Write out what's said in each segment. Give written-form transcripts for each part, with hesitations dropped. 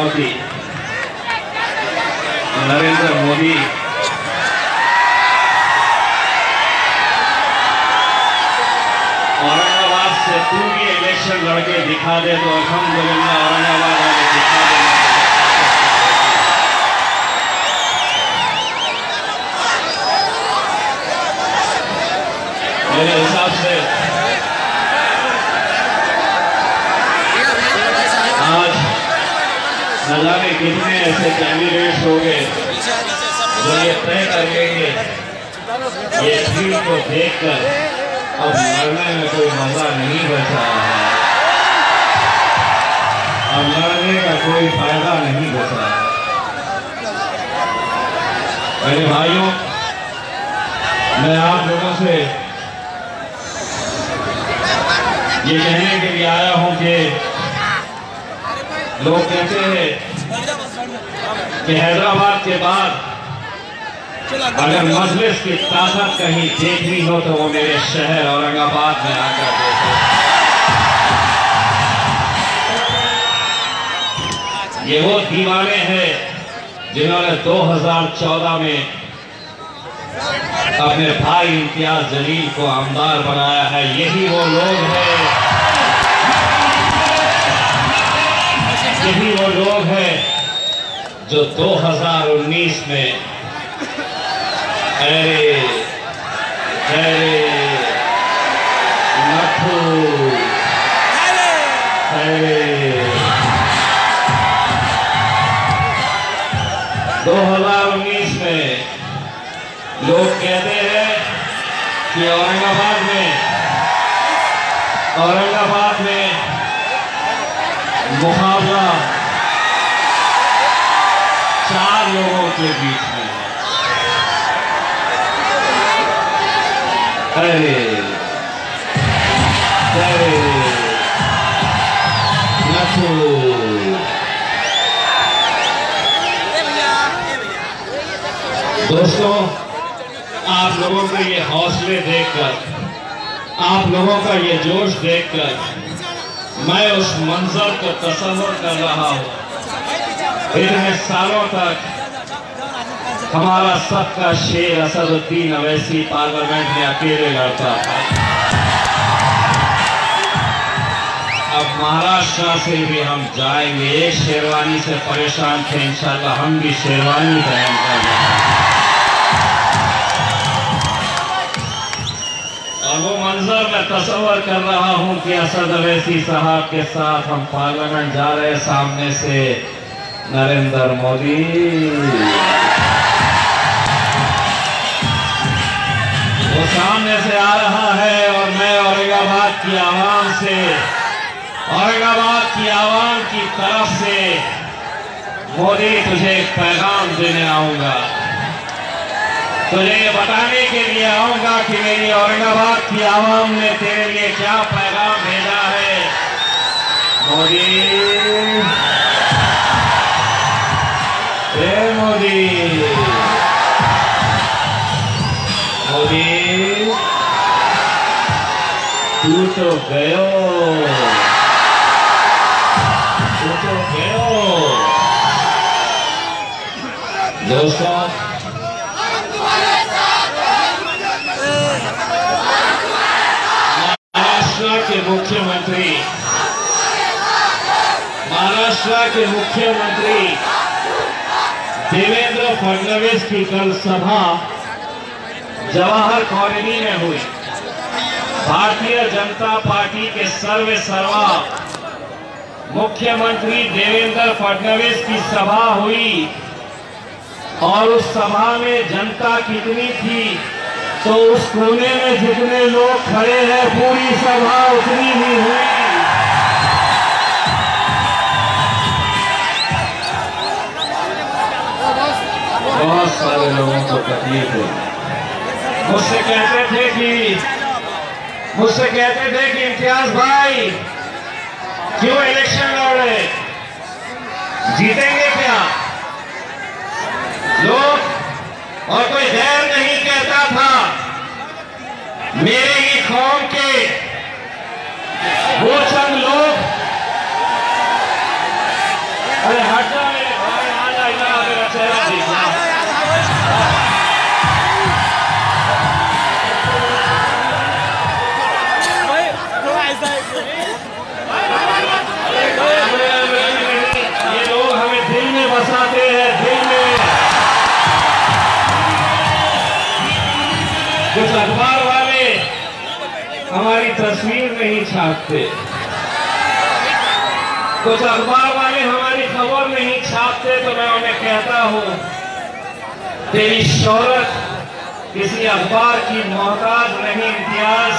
राष्ट्रपति नरेंद्र मोदी औरंगाबाद से तू भी इलेक्शन लड़के दिखा दे तो अल्हम्दुलिल्लाह औरंगाबाद आगे दिखा दे। मेरे हिसाब से आज न जाने कितने ऐसे कैंडिडेट्स हो गए जो ये तय कर लेंगे ये भीड़ को देखकर अब लड़ने में कोई मजा नहीं बचा है, अब लड़ने का कोई फायदा नहीं बचा है। मेरे भाइयों, मैं आप लोगों से ये कहने के लिए आया हूं कि लोग कहते हैं कि हैदराबाद के बाद अगर मजलिस की ताकत कहीं देखनी हो तो वो मेरे शहर औरंगाबाद में आकर देखो। ये वो दीवाने हैं जिन्होंने 2014 में अपने भाई इम्तियाज जलील को आमदार बनाया है। यही वो लोग हैं, यही वो लोग हैं जो 2019 में अरे नथु 2019 में लोग कहते हैं कि औरंगाबाद में मुकाबला 4 लोगों के बीच में है। दोस्तों, आप लोगों के ये हौसले देखकर, आप लोगों का ये जोश देखकर मैं उस मंजर को तस्वीर कर रहा हूँ। इतने सालों तक हमारा सबका शेर असदुद्दीन अवैसी पार्लियामेंट में अकेले लड़ता था। अब महाराष्ट्र से भी हम जाएंगे। एक शेरवानी से परेशान थे, इंशाल्लाह हम भी शेरवानी पहन कर जाएंगे। और वो मंजर मैं तस्वीर कर रहा हूं कि असद अवैसी साहब के साथ हम पार्लियामेंट जा रहे, सामने से नरेंद्र मोदी, वो सामने से आ रहा है और मैं औरंगाबाद की आवाम से, औरंगाबाद की आवाम की तरफ से मोदी तुझे एक पैगाम देने आऊंगा, तुझे ये बताने के लिए आऊंगा कि मेरी औरंगाबाद की आवाम ने तेरे लिए क्या पैगाम भेजा है। मोदी, मोदी, मोदी, तू तो गयो, तू तो गयो। दोस्तों, महाराष्ट्र के मुख्यमंत्री देवेंद्र फडणवीस की कल सभा जवाहर कॉलोनी में हुई। भारतीय जनता पार्टी के सर्वा मुख्यमंत्री देवेंद्र फडणवीस की सभा हुई और उस सभा में जनता कितनी थी तो उस कोने में जितने लोग खड़े हैं पूरी सभा उतनी ही हुई। बहुत सारे लोगों को तकलीफ हुई। मुझसे कहते थे कि इम्तियाज भाई क्यों इलेक्शन लड़ रहे, जीतेंगे क्या लोग? और कोई गैर नहीं कहता था। मेरे ही कौम के वो चंद लोग, अरे हटा कुछ अखबार वाले हमारी तस्वीर नहीं छापते, कुछ अखबार वाले हमारी खबर नहीं छापते, तो मैं उन्हें कहता हूं तेरी शोहरत किसी अखबार की मोहताज नहीं इम्तियाज,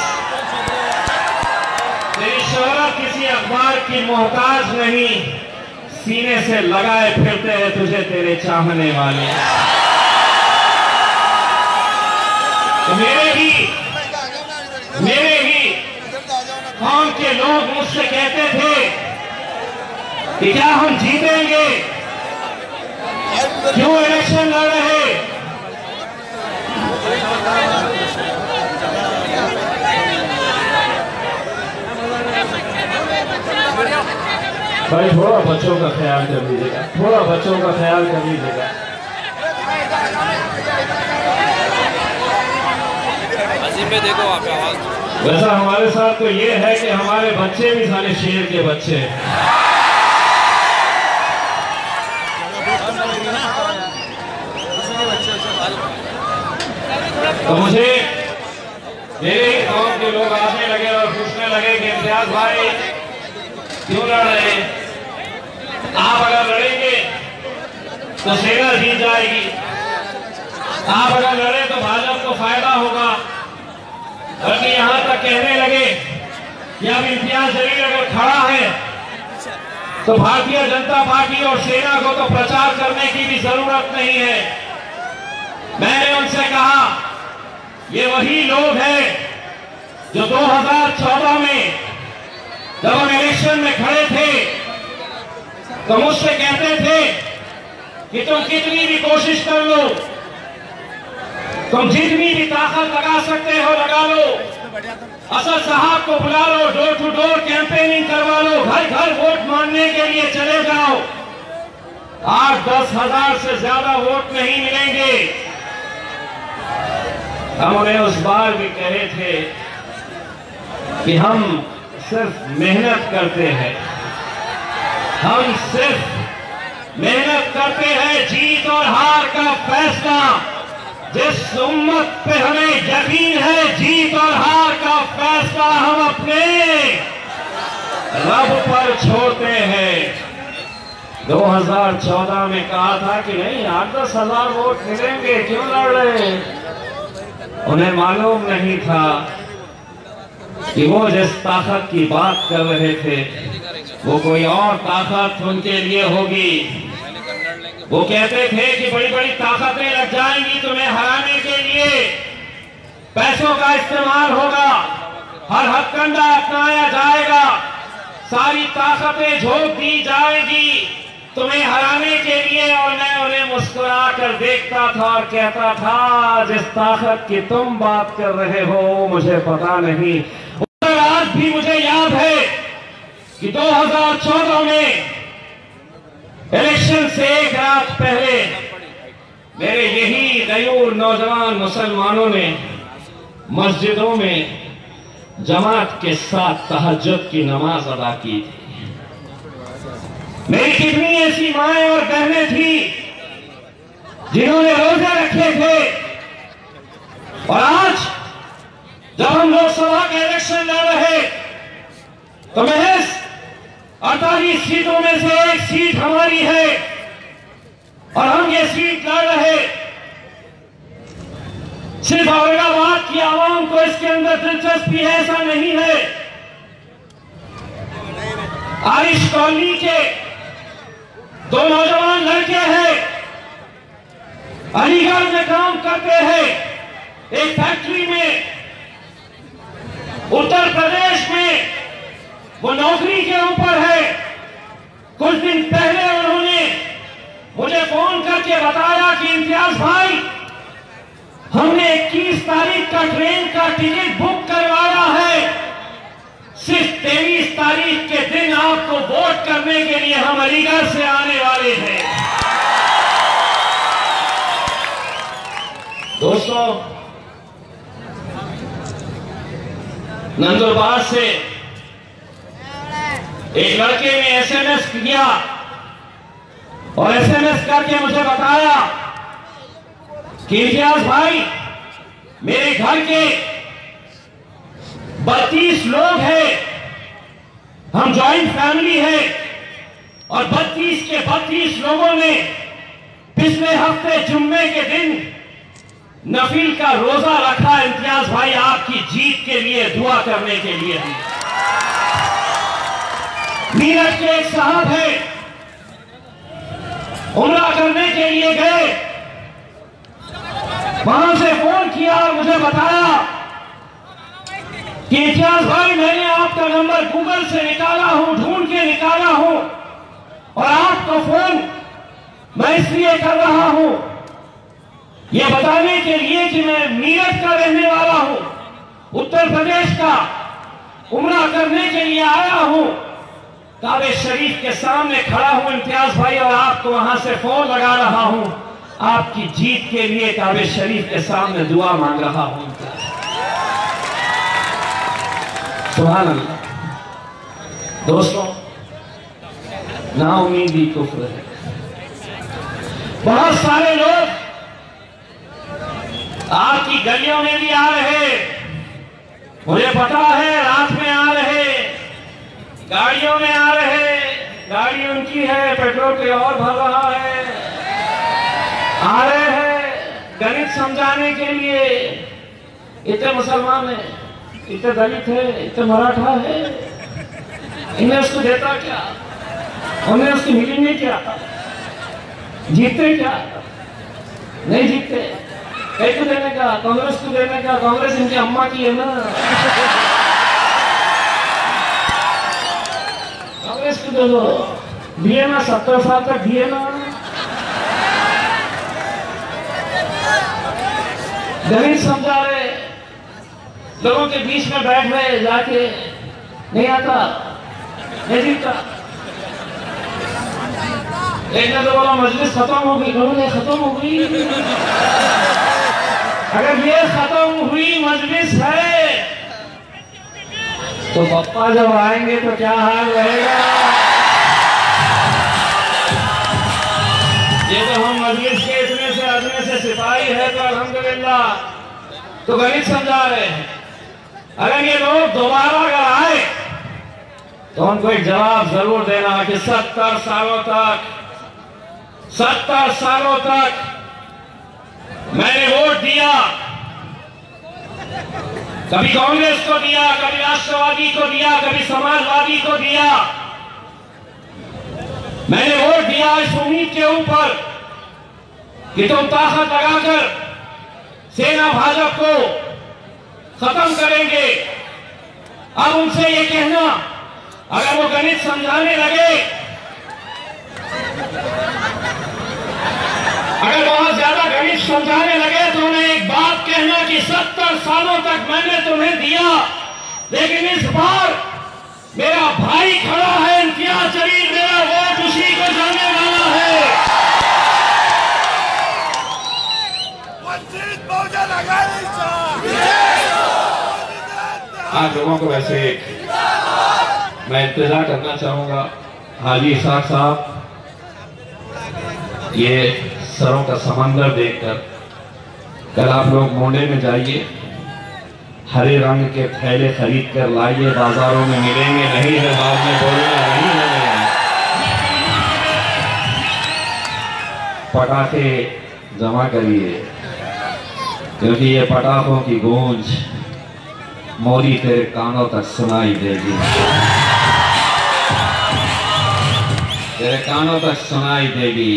तेरी शोहरत किसी अखबार की मोहताज नहीं, सीने से लगाए फिरते हैं तुझे तेरे चाहने वाले। तो मेरे ही कौम के लोग मुझसे कहते थे कि क्या हम जीतेंगे, क्यों इलेक्शन लड़ रहे। भाई थोड़ा बच्चों का ख्याल कर लीजिएगा, थोड़ा बच्चों का ख्याल कर लीजिएगा। में देखो आप आवाज। वैसा हमारे साथ तो ये है कि हमारे बच्चे भी सारे शेर के बच्चे हैं। तो मुझे मेरे गांव के लोग आने लगे और पूछने लगे कि इम्तियाज भाई क्यों लड़ रहे हैं? आप अगर लड़ेंगे तो सेना जीत जाएगी, आप अगर लड़े तो भाजपा को फायदा होगा। बल्कि यहां तक कहने लगे कि अब इम्तियाज जलील अगर खड़ा है तो भारतीय जनता पार्टी और सेना को तो प्रचार करने की भी जरूरत नहीं है। मैंने उनसे कहा ये वही लोग हैं जो 2014 में जब हम इलेक्शन में खड़े थे तो मुझसे कहते थे कि तुम कितनी भी कोशिश कर लो, तुम जितनी भी ताकत लगा सकते हो लगा लो, असद साहब को बुला लो, डोर टू डोर कैंपेनिंग करवा लो, घर घर वोट मांगने के लिए चले जाओ, 8-10 हजार से ज्यादा वोट नहीं मिलेंगे। हम उन्हें उस बार भी कहे थे कि हम सिर्फ मेहनत करते हैं, हम सिर्फ मेहनत करते हैं, जीत और हार का फैसला जिस उम्मत पे हमें यकीन है, जीत और हार का फैसला हम अपने रब पर छोड़ते हैं। 2014 में कहा था कि नहीं 8-10 हजार वोट मिलेंगे, क्यों लड़ रहे? उन्हें मालूम नहीं था कि वो जिस ताकत की बात कर रहे थे वो कोई और ताकत उनके लिए होगी। वो कहते थे कि बड़ी बड़ी ताकतें लग जाएंगी तुम्हें हराने के लिए, पैसों का इस्तेमाल होगा, हर हथकंडा अपनाया जाएगा, सारी ताकतें झोंक दी जाएगी तुम्हें हराने के लिए। और मैं उन्हें मुस्कुरा कर देखता था और कहता था जिस ताकत की तुम बात कर रहे हो मुझे पता नहीं। और आज भी मुझे याद है कि 2014 में इलेक्शन से एक रात पहले मेरे यही गयूर नौजवान मुसलमानों ने मस्जिदों में जमात के साथ तहज्जुद की नमाज अदा की थी। मेरी कितनी ऐसी माएं और बहनें थी जिन्होंने रोजे रखे थे। और आज जब हम लोकसभा के इलेक्शन लड़ रहे तो महज 48 सीटों में से एक सीट हमारी है और हम ये सीट लड़ रहे। सिर्फ औरंगाबाद की आवाम को इसके अंदर दिलचस्पी है ऐसा नहीं है। आरिश कॉलोनी के 2 नौजवान लड़के हैं, अलीगढ़ में काम करते हैं, एक फैक्ट्री में, उत्तर प्रदेश में वो नौकरी के ऊपर है। कुछ दिन पहले उन्होंने मुझे फोन करके बताया कि इम्तियाज भाई हमने 21 तारीख का ट्रेन का टिकट बुक करवाया है, सिर्फ 23 तारीख के दिन आपको वोट करने के लिए हम अलीगढ़ से आने वाले हैं। दोस्तों, नंदुरबार से एक लड़के ने एसएमएस किया और एसएमएस करके मुझे बताया कि इम्तियाज भाई मेरे घर के 32 लोग हैं, हम जॉइंट फैमिली है, और 32 के 32 लोगों ने पिछले हफ्ते जुम्मे के दिन नफिल का रोजा रखा। इम्तियाज भाई आपकी जीत के लिए दुआ करने के लिए। मीरठ के एक साहब है, उम्रा करने के लिए गए, वहां से फोन किया और मुझे बताया कि इम्तियाज भाई मैंने आपका नंबर गूगल से निकाला हूं, ढूंढ के निकाला हूं, और आपका फोन मैं इसलिए कर रहा हूं यह बताने के लिए कि मैं मीरठ का रहने वाला हूं, उत्तर प्रदेश का, उम्रा करने के लिए आया हूं, काबे शरीफ के सामने खड़ा हूं इम्तियाज भाई, और आपको वहां से फोन लगा रहा हूं, आपकी जीत के लिए काबे शरीफ के सामने दुआ मांग रहा हूं। सुभान अल्लाह। दोस्तों, नाउमीदी कुफ्र है। बहुत सारे लोग आपकी गलियों में भी आ रहे, मुझे पता है, रात में आ रहे, गाड़ियों में आ रहे, गाड़ी उनकी है, पेट्रोल कोई और भर रहा है, आ रहे हैं गणित समझाने के लिए। इतने मुसलमान है, इतने दलित है, इतने मराठा है, इन्हें उसको देता क्या, उन्हें उसकी मिलेंगे क्या, जीतते क्या, नहीं जीतते। कई को देने का, कांग्रेस को देने का, कांग्रेस इनकी अम्मा की है ना, कांग्रेस को दे दो, दिए ना, 70 साल तक दिए ना। गणित समझा रहे, लोगों के बीच में बैठ रहे, जाके नहीं आता, नहीं जीतता। एक ने तो बोला मजलिस खत्म हो गई, कहोगे खत्म हो गई। अगर ये खत्म हुई मजलिस है तो पप्पा जब आएंगे तो क्या हाल रहेगा। ये तो हम मजलिस के इतने से सिपाही है तो अल्हम्दुलिल्लाह, तो गणित समझा रहे हैं। अगर ये लोग दोबारा अगर आए तो उनको एक जवाब जरूर देना कि 70 सालों तक मैंने वोट दिया, कभी कांग्रेस को दिया, कभी राष्ट्रवादी को दिया, कभी समाजवादी को दिया। मैंने वोट दिया इस उम्मीद के ऊपर कि तुम ताकत लगाकर सेना भाजपा को खत्म करेंगे। अब उनसे ये कहना, अगर वो गणित समझाने लगे, अगर बहुत ज्यादा गणित समझाने लगे तो उन्हें एक बात कहना कि 70 सालों तक मैंने तुम्हें दिया, लेकिन इस बार मेरा भाई खड़ा है इम्तियाज जलील, मेरा वोट उसी को जाने वाला है। आप लोगों को वैसे मैं इंतजार करना चाहूंगा। हाजी इसाक साहब, ये सरों का समंदर देखकर कल आप लोग मोंडे में जाइए, हरे रंग के थैले खरीद कर लाइए, बाजारों में मिलेंगे, नहीं है बाद में बोलना नहीं है। पटाखे जमा करिए, क्योंकि ये पटाखों की गूंज मोदी तेरे कानों तक सुनाई देगी, तेरे कानों तक सुनाई देगी।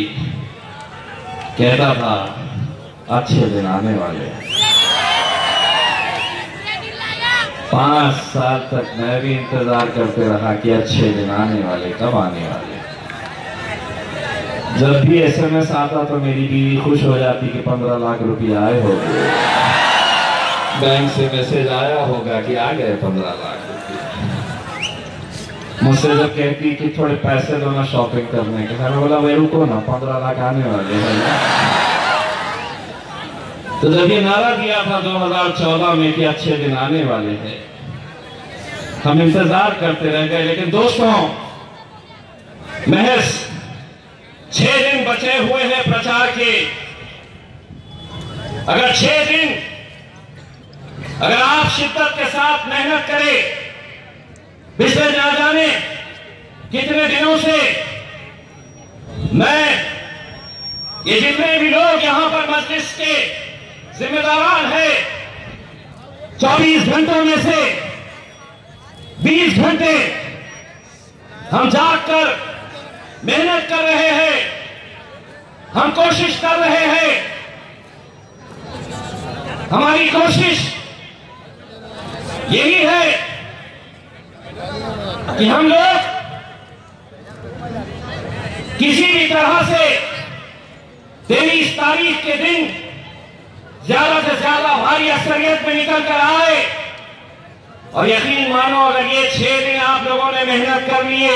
कहता था अच्छे दिन आने वाले। 5 साल तक मैं भी इंतजार करते रहा कि अच्छे दिन आने वाले, कब आने वाले। जब भी SMS आता तो मेरी बीवी खुश हो जाती कि 15 लाख रुपया आए होंगे, बैंक से मैसेज आया होगा कि आ गए 15 लाख रुपये। मुझसे जब कहती कि थोड़े पैसे दो ना शॉपिंग करने के, मैंने बोला भाई रुको ना, 15 लाख आने वाले हैं। तो जब ये नारा दिया था 2014 में कि अच्छे दिन आने वाले हैं, हम इंतजार करते रह गए। लेकिन दोस्तों, महज 6 दिन बचे हुए हैं प्रचार के। अगर 6 दिन अगर आप शिद्दत के साथ मेहनत करें, पिछले ना जाने कितने दिनों से मैं ये जितने भी लोग यहां पर मस्जिद के जिम्मेदारान हैं, 24 घंटों में से 20 घंटे हम जागकर मेहनत कर रहे हैं, हम कोशिश कर रहे हैं। हमारी कोशिश यही है कि हम लोग किसी भी तरह से 23 तारीख के दिन ज्यादा से ज्यादा भारी अक्सरियत में निकल कर आए। और यकीन मानो, अगर ये 6 दिन आप लोगों ने मेहनत कर लिए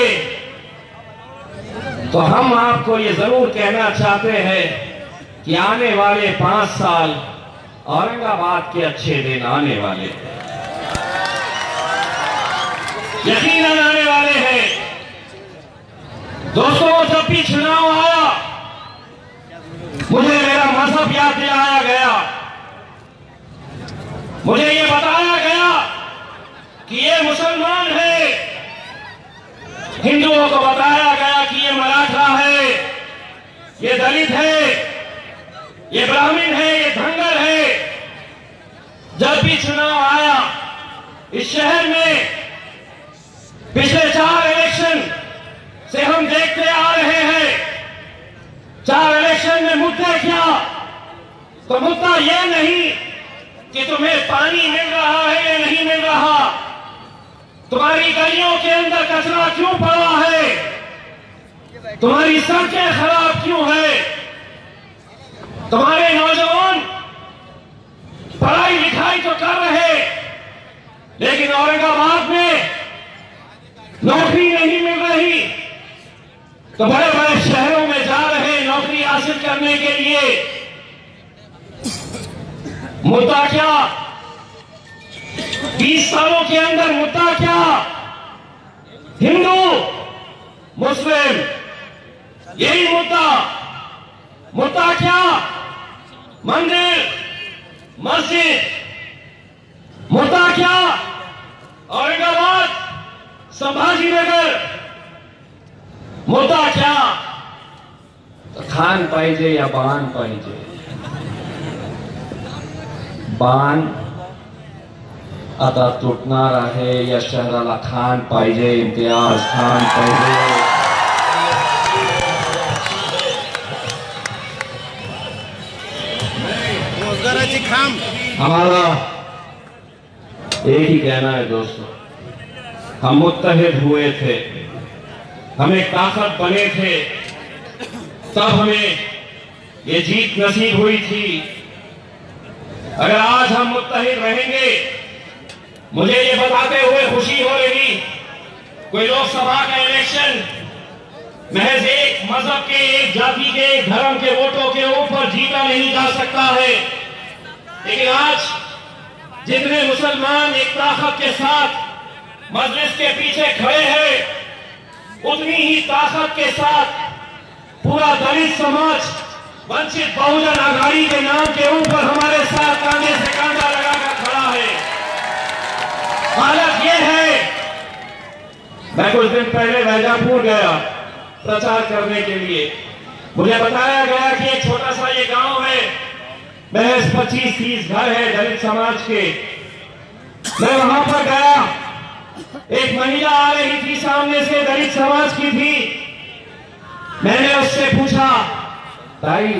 तो हम आपको ये जरूर कहना चाहते हैं कि आने वाले 5 साल औरंगाबाद के अच्छे दिन आने वाले हैं, यकीनन आने वाले हैं। दोस्तों, जब भी चुनाव आया मुझे मेरा मजहब याद दिलाया गया, मुझे ये बताया गया कि ये मुसलमान है, हिंदुओं को बताया गया कि ये मराठा है, ये दलित है, ये ब्राह्मण है, ये धंगर है। जब भी चुनाव आया इस शहर में, पिछले 4 इलेक्शन से हम देखते आ रहे हैं, 4 इलेक्शन में मुद्दे क्या? तो मुद्दा यह नहीं कि तुम्हें पानी मिल रहा है या नहीं मिल रहा, तुम्हारी गलियों के अंदर कचरा क्यों पड़ा है, तुम्हारी सड़कें खराब क्यों है, तुम्हारे नौजवान पढ़ाई लिखाई तो कर रहे लेकिन औरंगाबाद में नौकरी नहीं मिल रही, तो बड़े बड़े शहरों में जा रहे नौकरी हासिल करने के लिए। मुद्दा क्या? 20 सालों के अंदर मुद्दा क्या? हिंदू मुस्लिम, यही मुद्दा। मुद्दा क्या? मंदिर मस्जिद। मुद्दा क्या? औरंगाबाद संभाजीनगर। मुद्दा क्या? खान पाहिजे या बाण पाहिजे? बाण आता तुटणार आहे, या शहराला खान पाहिजे, इम्तियाज खान पाहिजे। रोजगाराची खांब। हमारा एक ही कहना है दोस्तों, हम मुत्तहिद हुए थे, हम एक ताकत बने थे, तब हमें ये जीत नसीब हुई थी। अगर आज हम मुत्तहिद रहेंगे, मुझे ये बताते हुए खुशी हो रही, कोई लोकसभा का इलेक्शन महज एक मजहब के, एक जाति के, एक धर्म के वोटों के ऊपर जीता नहीं जा सकता है। लेकिन आज जितने मुसलमान एक ताकत के साथ मजलिस के पीछे खड़े हैं, उतनी ही ताकत के साथ पूरा दलित समाज वंचित बहुजन आघाड़ी के नाम के ऊपर हमारे साथ कांधे से कांधा लगाकर खड़ा है। हालत यह है, मैं कुछ दिन पहले वैजापुर गया प्रचार करने के लिए। मुझे बताया गया कि एक छोटा सा ये गांव है, महज 25-30 घर है दलित समाज के। मैं वहां पर गया, एक महिला आ रही थी सामने से, दलित समाज की थी। मैंने उससे पूछा, ताई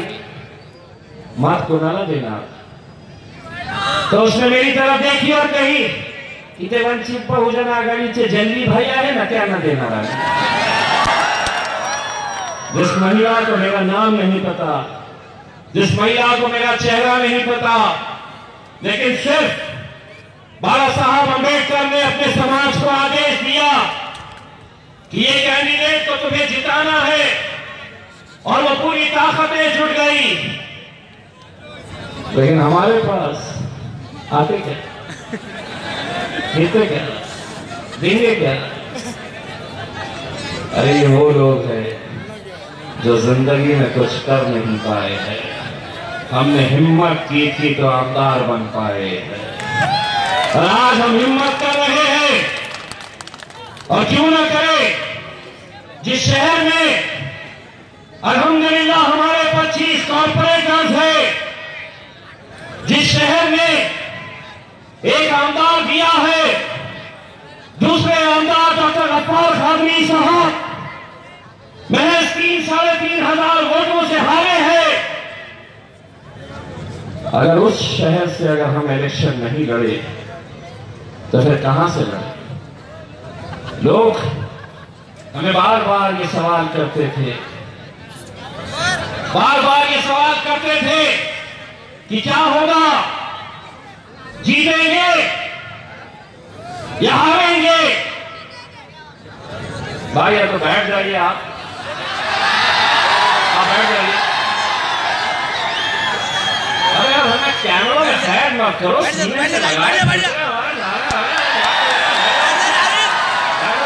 मत को ना देना, तो उसने मेरी तरफ देखी और कही, इथे वंचित बहुजन आघाडीचे जंगली भैया है ना, क्या ना देना है। जिस महिला को मेरा नाम नहीं पता, जिस महिला को मेरा चेहरा नहीं पता, लेकिन सिर्फ बाबा साहब अम्बेडकर ने अपने समाज को आदेश दिया कि ये कैंडिडेट तो तुम्हें जिताना है, और वो पूरी ताकतें जुट गई। लेकिन हमारे पास आते क्या, देते क्या, देंगे क्या? अरे ये वो लोग हैं जो जिंदगी में कुछ कर नहीं पाए हैं। हमने हिम्मत की थी तो आमदार बन पाए हैं। और आज हम हिम्मत कर रहे हैं, और क्यों ना करें, जिस शहर में अल्हम्दुलिल्लाह हमारे 25 कॉर्पोरेटर्स हैं, जिस शहर में एक आमदार दिया है, दूसरे आमदार डॉक्टर गफ्फार खादमी साहब महज 3,500 वोटों से हारे हैं। अगर उस शहर से अगर हम इलेक्शन नहीं लड़े तो फिर कहां से लड़े? लोग हमें बार बार ये सवाल करते थे, बार बार ये सवाल करते थे कि क्या होगा, जीतेंगे या हारेंगे? भाई या तो बैठ जाइए, आप बैठ जाइए। अरे यार हमें कैमरा में साइड मत करो,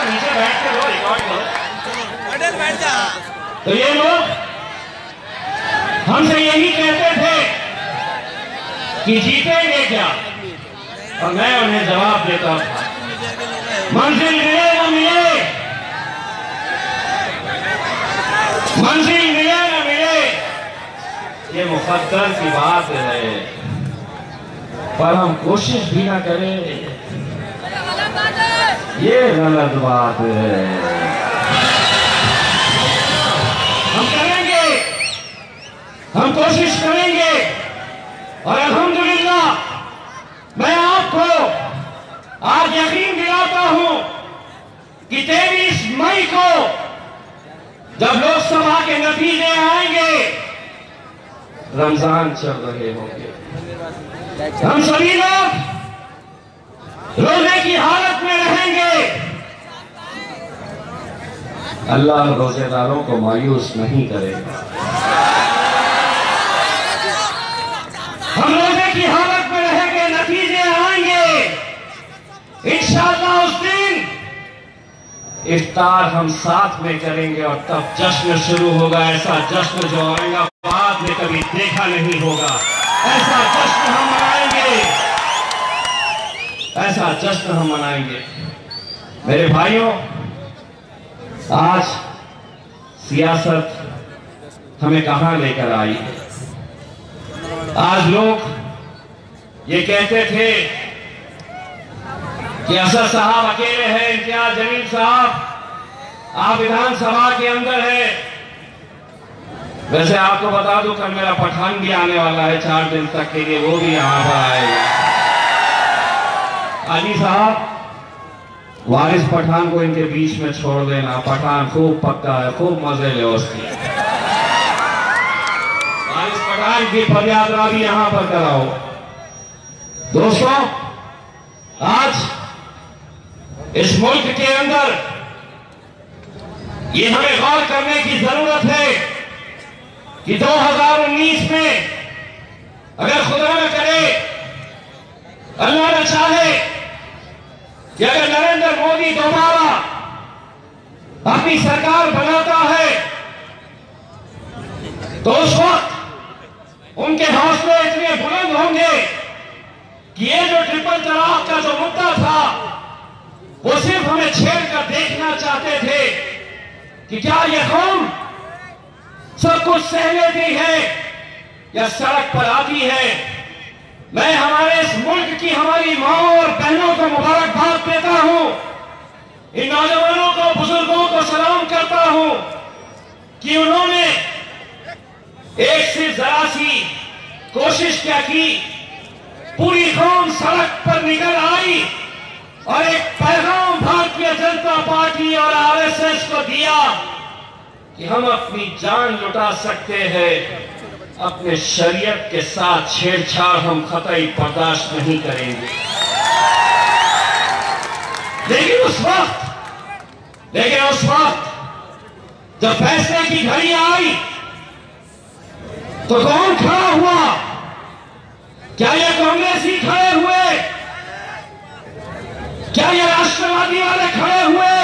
नीचे बैठ के लो, रिकॉर्ड करो। तो ये लोग हमसे यही कहते थे कि जीतेंगे क्या, और मैं उन्हें जवाब देता था मंजिल मिले न मिले, मंजिल मिले न मिले ये मुकद्दर की बात है, पर हम कोशिश भी ना करें ये गलत बात है। हम करेंगे, हम कोशिश करेंगे, और अल्हम्दुलिल्लाह मैं आपको आज यकीन दिलाता हूं कि 23 मई को जब लोकसभा के नतीजे आएंगे, रमजान चल रहे होंगे, हम सभी लोग रोजे की हालत में रहेंगे। अल्लाह रोजेदारों को मायूस नहीं करेगा। हम रोजे की हालत में रहेंगे, नतीजे आएंगे, इंशाअल्लाह उस दिन इफ्तार हम साथ में करेंगे, और तब जश्न शुरू होगा, ऐसा जश्न जो औरंगाबाद में कभी देखा नहीं होगा। ऐसा जश्न हम मनाएंगे, ऐसा जश्न हम मनाएंगे। मेरे भाइयों, आज सियासत हमें कहां लेकर आई? आज लोग ये कहते थे कि असद साहब अकेले हैं, इम्तियाज जलील साहब आप विधानसभा के अंदर है। वैसे आपको बता दूं, कल मेरा पठान भी आने वाला है 4 दिन तक के लिए, वो भी यहां पर आएगा। अली साहब, वारिस पठान को इनके बीच में छोड़ देना, पठान खूब पक्का है, खूब मजे ले उसकी। वारिस पठान की पदयात्रा भी यहां पर कराओ। दोस्तों, आज इस मुल्क के अंदर ये हमें गौर करने की जरूरत है कि 2019 में अगर खुदा न करे, अल्लाह न चाहे कि अगर नरेंद्र मोदी दोबारा अपनी सरकार बनाता है, तो उस वक्त उनके हौसले इतने बुलंद होंगे कि ये जो ट्रिपल तलाक का जो मुद्दा था, वो सिर्फ हमें छेड़ कर देखना चाहते थे कि क्या ये कौम सब कुछ सह लेती है या सड़क पर आती है। मैं हमारे इस मुल्क की हमारी माओ और बहनों को मुबारकबाद देता हूं, इन नौजवानों को, बुजुर्गों को सलाम करता हूं कि उन्होंने एक से जरा सी कोशिश क्या की, पूरी कौम सड़क पर निकल आई और एक पैगाम भारतीय जनता पार्टी और आरएसएस को दिया कि हम अपनी जान लुटा सकते हैं, अपने शरीयत के साथ छेड़छाड़ हम कतई बर्दाश्त नहीं करेंगे। लेकिन उस वक्त जब फैसले की घड़ी आई तो कौन खड़ा हुआ? क्या ये कांग्रेसी खड़े हुए? क्या ये राष्ट्रवादी वाले खड़े हुए?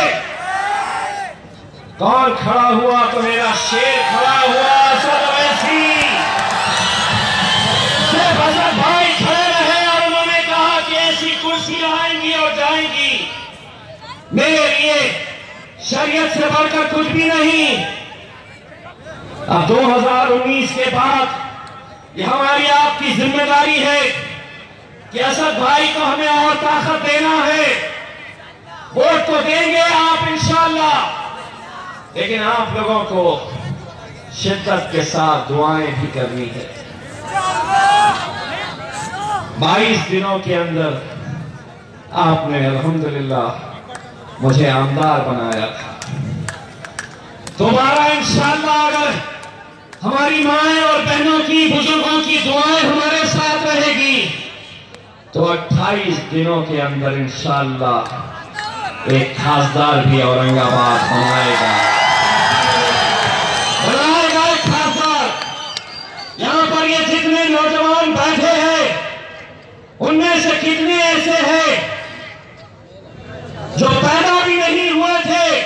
कौन खड़ा हुआ? तो मेरा शेर खड़ा हुआ, असद ओवैसी। सिर्फ असद भाई खड़े रहे और उन्होंने कहा कि ऐसी कुर्सी शरीयत से बढ़कर कुछ भी नहीं। अब 2019 के बाद ये हमारी आपकी जिम्मेदारी है कि असद भाई को हमें और ताकत देना है। वोट तो देंगे आप इंशाअल्लाह, लेकिन आप लोगों को शिद्दत के साथ दुआएं भी करनी है। 22 दिनों के अंदर आपने अल्हम्दुलिल्लाह मुझे आमदार बनाया था। दोबारा इंशाअल्लाह अगर हमारी माएं और बहनों की, बुजुर्गों की दुआएं हमारे साथ रहेगी तो 28 दिनों के अंदर इंशाअल्लाह एक खासदार भी औरंगाबाद बनाएगा एक खासदार। यहां पर ये जितने नौजवान बैठे हैं उनमें से कितने ऐसे हैं जो पैदा भी नहीं हुए थे,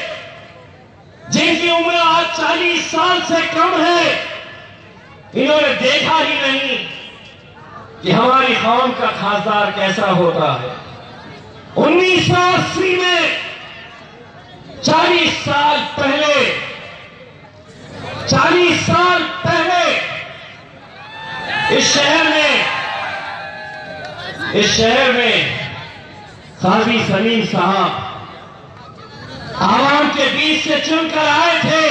जिनकी उम्र आज 40 साल से कम है। इन्होंने देखा ही नहीं कि हमारी कौम का खासदार कैसा होता है। 1980 में 40 साल पहले इस शहर में काजी सलीम साहब आवाम के बीच से चुनकर आए थे।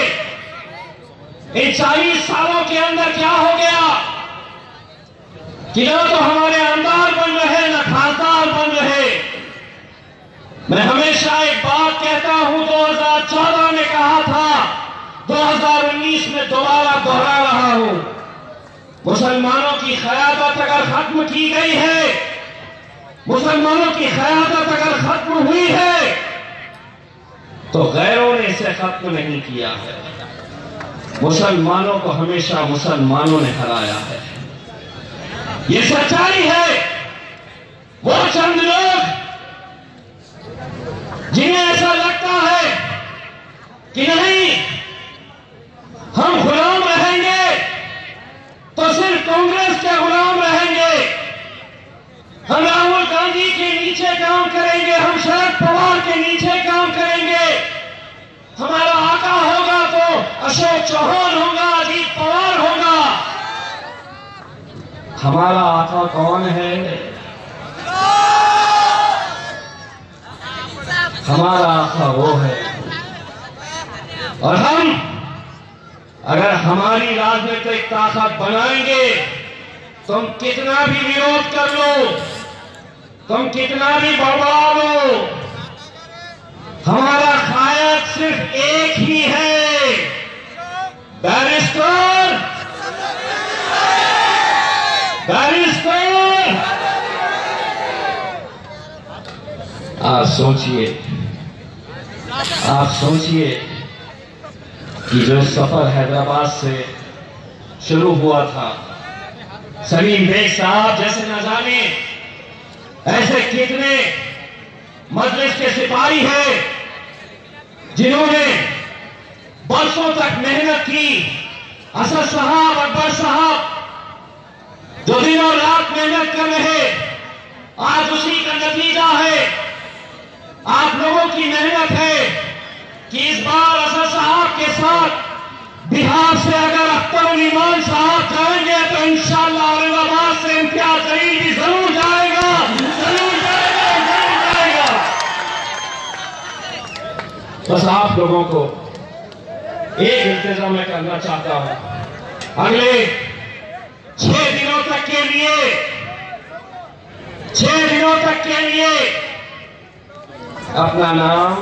इन 40 सालों के अंदर क्या हो गया कि ना तो हमारे आमदार बन रहे ना खासदार बन रहे। मैं हमेशा एक बात कहता हूं, 2014 में कहा था, 2019 में दोबारा दोहरा रहा हूं। मुसलमानों की क़यादत अगर खत्म की गई है, मुसलमानों की क़यादत अगर खत्म हुई है तो गैरों ने इसे खत्म नहीं किया है। मुसलमानों को हमेशा मुसलमानों ने हराया है, ये सच्चाई है। वो चंद लोग जिन्हें ऐसा लगता है कि नहीं हम गुलाम रहेंगे तो सिर्फ कांग्रेस के गुलाम रहेंगे, हम राहुल गांधी के नीचे काम करेंगे, हम शरद पवार के नीचे काम करेंगे, हमारा आका होगा तो अशोक चौहान होगा, अजीत पवार होगा। हमारा आका कौन है? हमारा आका वो है। और हम अगर हमारी राजनीतिक ताकत बनाएंगे, तुम कितना भी विरोध कर लो, तुम कितना भी बड़बड़ा लो, हमारा कायद सिर्फ एक ही है, बैरिस्टर। आप सोचिए कि जो सफर हैदराबाद से शुरू हुआ था, सलीम बेग साहब जैसे न जाने ऐसे कितने मजलिस के सिपाही हैं जिन्होंने बरसों तक मेहनत की। असद साहब, अकबर साहब जो दिन और रात मेहनत कर रहे, आज उसी का नतीजा है, आप लोगों की मेहनत है कि इस बार असद साहब के साथ बिहार से अगर अख्तर उल ईमान साहब जाएंगे तो इंशाअल्लाह औरंगाबाद से इम्तियाज जलील भी जरूर जाएगा, जरूर जाएगा। बस आप लोगों को एक इंतजाम मैं करना चाहता हूं, अगले 6 दिनों तक के लिए अपना नाम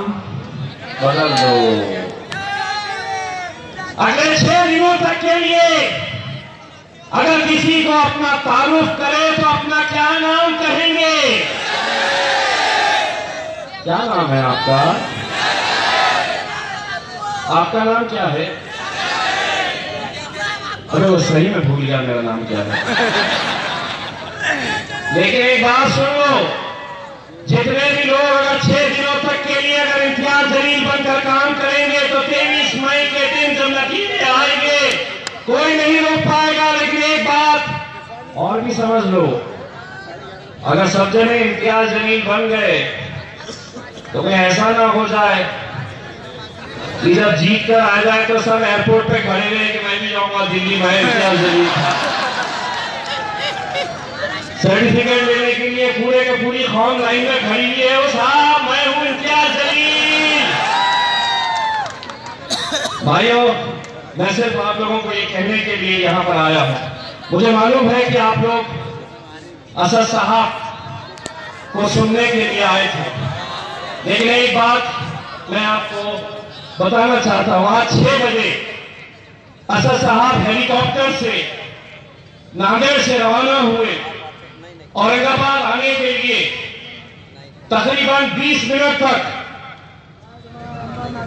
बदल दो। अगले 6 दिनों तक के लिए अगर किसी को अपना तारुफ करे तो अपना क्या नाम कहेंगे? क्या नाम है आपका? आपका नाम क्या है? अरे वो सही में भूल गया मेरा नाम क्या है। लेकिन एक बात सुनो, जितने भी लोग अगर 6 दिनों तक के लिए अगर इम्तियाज जलील बनकर काम करेंगे तो 23 मई के दिन जब नतीजे आएंगे कोई नहीं रोक पाएगा। लेकिन एक बात और भी समझ लो, अगर सब जने इम्तियाज जलील बन गए तो कहीं ऐसा ना हो जाए कि जब जीत कर आ जाए तो सब एयरपोर्ट पे खड़े रहे कि मैं भी जाऊंगा दिल्ली, मैं इम्तियाज जलील था। सर्टिफिकेट लेने के लिए पूरे के पूरी कौम लाइन में खड़ी हुई है, वो साहब मैं हूं इम्तियाज जलील। भाइयों, मैं सिर्फ आप लोगों को ये कहने के लिए यहाँ पर आया हूँ। मुझे मालूम है कि आप लोग असद साहब को सुनने के लिए आए थे, लेकिन एक बात मैं आपको बताना चाहता हूं। आज 6 बजे असद साहब हेलीकॉप्टर से नांदेड़ से रवाना हुए औरंगाबाद आने के लिए। तकरीबन 20 मिनट तक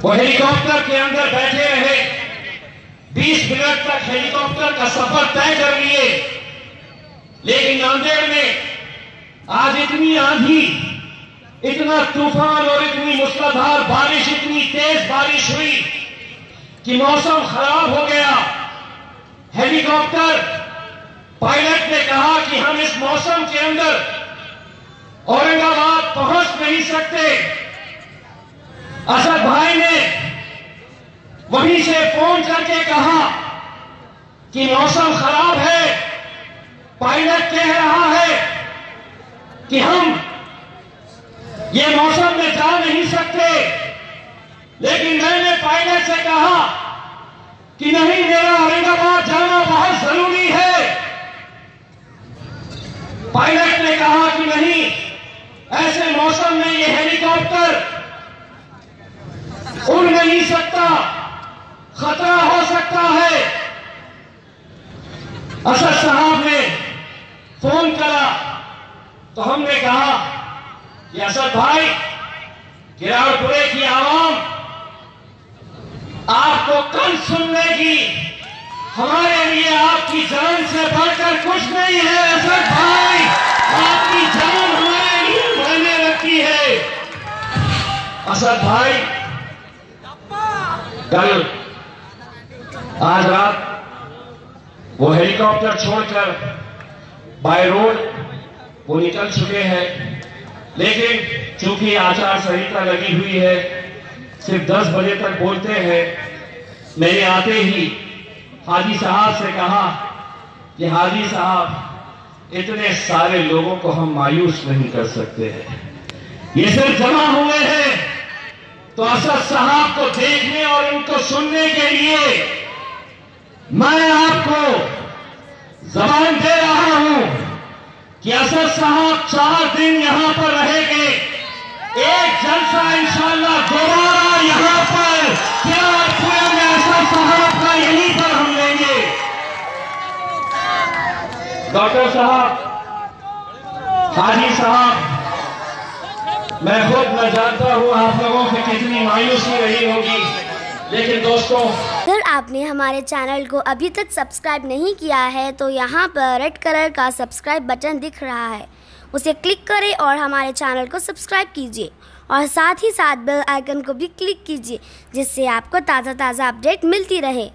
वो हेलीकॉप्टर के अंदर बैठे रहे। 20 मिनट तक हेलीकॉप्टर का सफर तय कर लिए, लेकिन नांदेड़ में आज इतनी आंधी, इतना तूफान और इतनी मूसलाधार बारिश, इतनी तेज बारिश हुई कि मौसम खराब हो गया। हेलीकॉप्टर पायलट ने कहा कि हम इस मौसम के अंदर औरंगाबाद पहुंच नहीं सकते। असद भाई ने वहीं से फोन करके कहा कि मौसम खराब है, पायलट कह रहा है कि हम ये मौसम में जा नहीं सकते। लेकिन मैंने पायलट से कहा कि नहीं, मेरा औरंगाबाद जाना बहुत जरूरी है। पायलट ने कहा कि नहीं, ऐसे मौसम में ये हेलीकॉप्टर उड़ नहीं सकता, खतरा हो सकता है। असद साहब ने फोन करा तो हमने कहा कि असद भाई, किराड़पुरे की आवाम आपको कल सुन लेगी। हमारे लिए आपकी जान से बढ़कर कुछ नहीं है असद भाई, आपकी जान हमारे लिए मायने रखती है। असद भाई, कल आज रात वो हेलीकॉप्टर छोड़कर बाय रोड वो निकल चुके हैं, लेकिन चूंकि आचार संहिता लगी हुई है, सिर्फ 10 बजे तक बोलते हैं। मैंने आते ही हाजी साहब से कहा कि हाजी साहब, इतने सारे लोगों को हम मायूस नहीं कर सकते हैं, ये सिर्फ जमा हुए हैं। तो असद साहब को देखने और उनको सुनने के लिए मैं आपको जबान दे रहा हूं कि असद साहब 4 दिन यहां पर रहेंगे। एक जलसा इंशाअल्लाह दोबारा यहां पर किराड़पुरे में असद साहब का यहीं पर हम लेंगे। डॉक्टर साहब, हाजी साहब, मैं खुद न जानता हूं आप लोगों की कितनी मायूसी रही होगी, लेकिन दोस्तों, अगर आपने हमारे चैनल को अभी तक सब्सक्राइब नहीं किया है तो यहाँ पर रेड कलर का सब्सक्राइब बटन दिख रहा है, उसे क्लिक करें और हमारे चैनल को सब्सक्राइब कीजिए और साथ ही साथ बेल आइकन को भी क्लिक कीजिए, जिससे आपको ताज़ा अपडेट मिलती रहे।